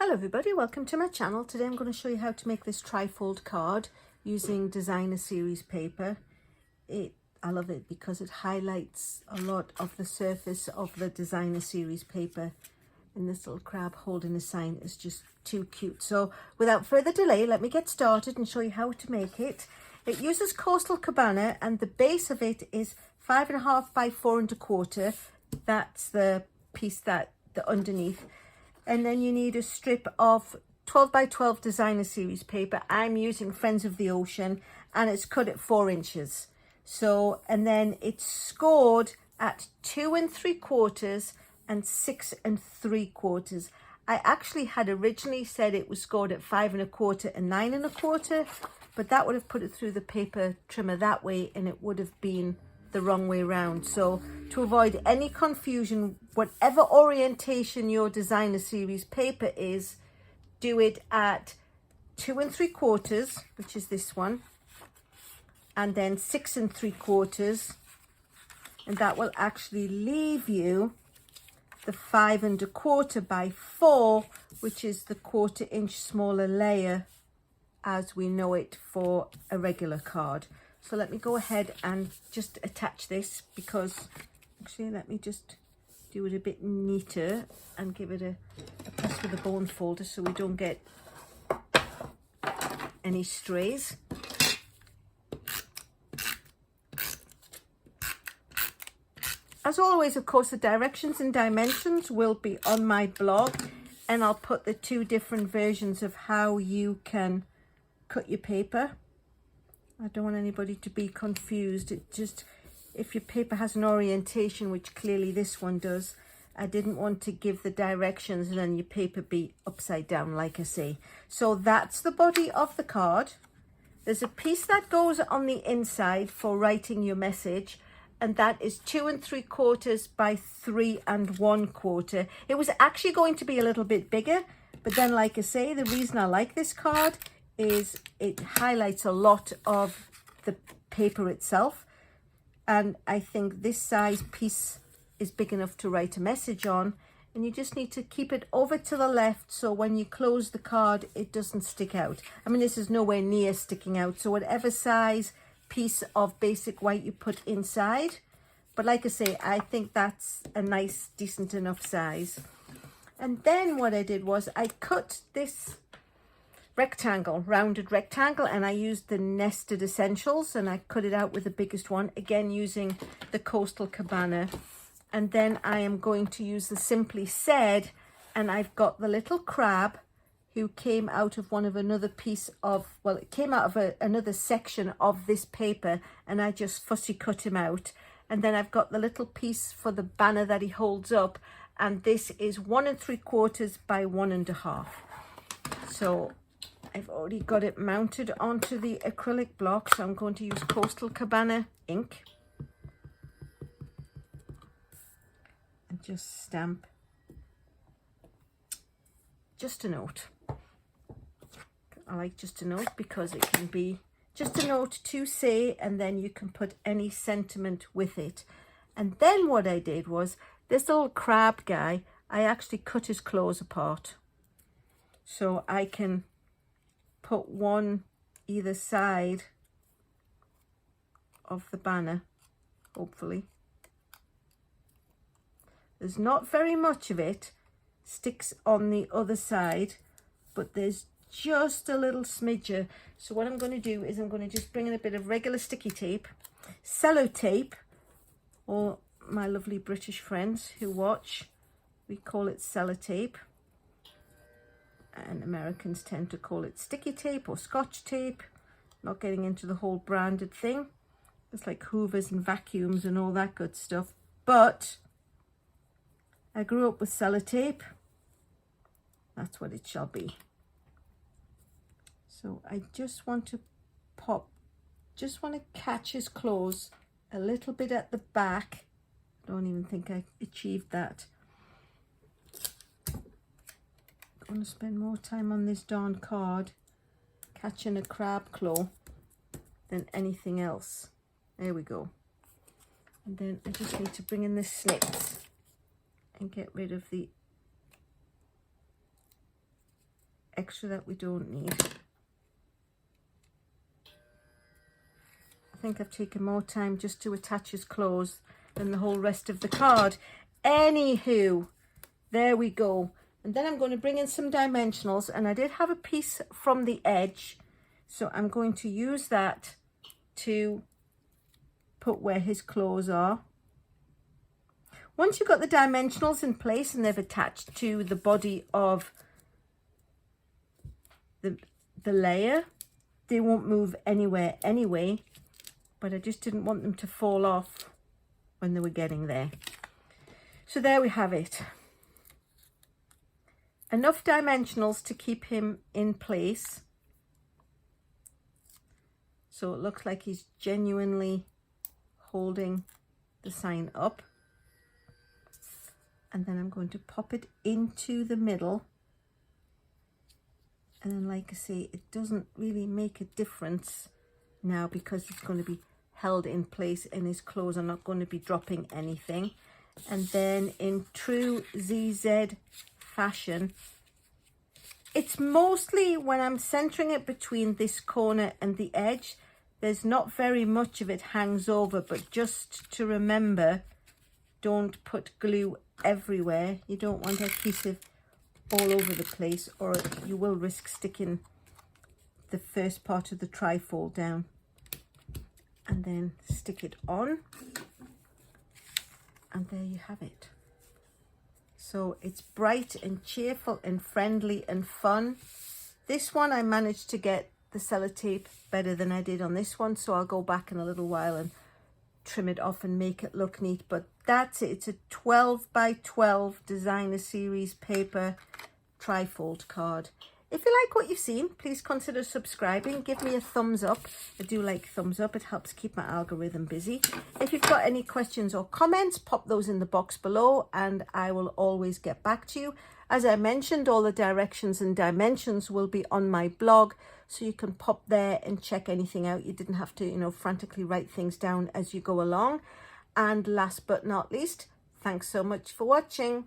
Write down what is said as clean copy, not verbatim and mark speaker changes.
Speaker 1: Hello everybody, welcome to my channel. Today I'm going to show you how to make this trifold card using designer series paper. I love it because it highlights a lot of the surface of the designer series paper, and this little crab holding a sign is just too cute. So without further delay, let me get started and show you how to make it. It uses Coastal Cabana and the base of it is 5.5 by 4.25. That's the piece the underneath. And then you need a strip of 12 by 12 designer series paper. I'm using Friends of the Ocean and it's cut at 4 inches. So, and then it's scored at 2 3/4 and 6 3/4. I actually had originally said it was scored at 5 1/4 and 9 1/4, but that would have put it through the paper trimmer that way and it would have been the wrong way round. So to avoid any confusion, whatever orientation your designer series paper is, do it at 2 3/4, which is this one, and then 6 3/4, and that will actually leave you the 5 1/4 by 4, which is the 1/4 inch smaller layer as we know it for a regular card. So let me go ahead and just attach this, because actually let me just do it a bit neater and give it a press with a bone folder so we don't get any strays. As always, of course, the directions and dimensions will be on my blog, and I'll put the 2 different versions of how you can cut your paper. I don't want anybody to be confused. It just, if your paper has an orientation, which clearly this one does, I didn't want to give the directions and then your paper be upside down, like I say. So that's the body of the card. There's a piece that goes on the inside for writing your message, and that is 2 3/4 by 3 1/4. It was actually going to be a little bit bigger, but then, like I say, the reason I like this card is it highlights a lot of the paper itself, and I think this size piece is big enough to write a message on, and you just need to keep it over to the left so when you close the card it doesn't stick out. I mean, this is nowhere near sticking out, so whatever size piece of basic white you put inside, but like I say, I think that's a nice decent enough size. And then what I did was I cut this rounded rectangle, and I used the Nested Essentials, and I cut it out with the biggest one, again using the Coastal Cabana. And then I am going to use the Simply Said, and I've got the little crab who came out of another piece of, well, it came out of another section of this paper, and I just fussy cut him out. And then I've got the little piece for the banner that he holds up, and this is 1 3/4 by 1 1/2. So I've already got it mounted onto the acrylic block, so I'm going to use Coastal Cabana ink and just stamp just a note. I like just a note because it can be just a note to say, and then you can put any sentiment with it. And then what I did was, this little crab guy, I actually cut his claws apart so I can put one either side of the banner, hopefully. There's not very much of it sticks on the other side, but there's just a little smidger. So what I'm going to do is I'm going to just bring in a bit of regular sticky tape, sellotape, or my lovely British friends who watch, we call it sellotape, and Americans tend to call it sticky tape or Scotch tape. Not getting into the whole branded thing. It's like Hoovers and vacuums and all that good stuff. But I grew up with sellotape. That's what it shall be. So I just want to catch his claws a little bit at the back. I don't even think I achieved that. I'm going to spend more time on this darn card catching a crab claw than anything else. There we go. And then I just need to bring in the snips and get rid of the extra that we don't need. I think I've taken more time just to attach his clothes than the whole rest of the card. Anywho, there we go. And then I'm going to bring in some dimensionals, and I did have a piece from the edge, so I'm going to use that to put where his clothes are. Once you've got the dimensionals in place and they've attached to the body of the layer, they won't move anywhere anyway, but I just didn't want them to fall off when they were getting there. So there we have it. Enough dimensionals to keep him in place. So it looks like he's genuinely holding the sign up. And then I'm going to pop it into the middle. And then, like I say, it doesn't really make a difference now because it's going to be held in place and his clothes are not going to be dropping anything. And then in true ZZ fashion, it's mostly when I'm centering it between this corner and the edge, there's not very much of it hangs over, but just to remember, don't put glue everywhere. You don't want adhesive all over the place, or you will risk sticking the first part of the trifold down. And then stick it on, and there you have it. So it's bright and cheerful and friendly and fun. This one I managed to get the sellotape better than I did on this one, so I'll go back in a little while and trim it off and make it look neat. But that's it. It's a 12 by 12 designer series paper trifold card. If you like what you've seen, please consider subscribing. Give me a thumbs up. I do like thumbs up. It helps keep my algorithm busy. If you've got any questions or comments, pop those in the box below and I will always get back to you. As I mentioned, all the directions and dimensions will be on my blog, so you can pop there and check anything out. You didn't have to, frantically write things down as you go along. And last but not least, thanks so much for watching.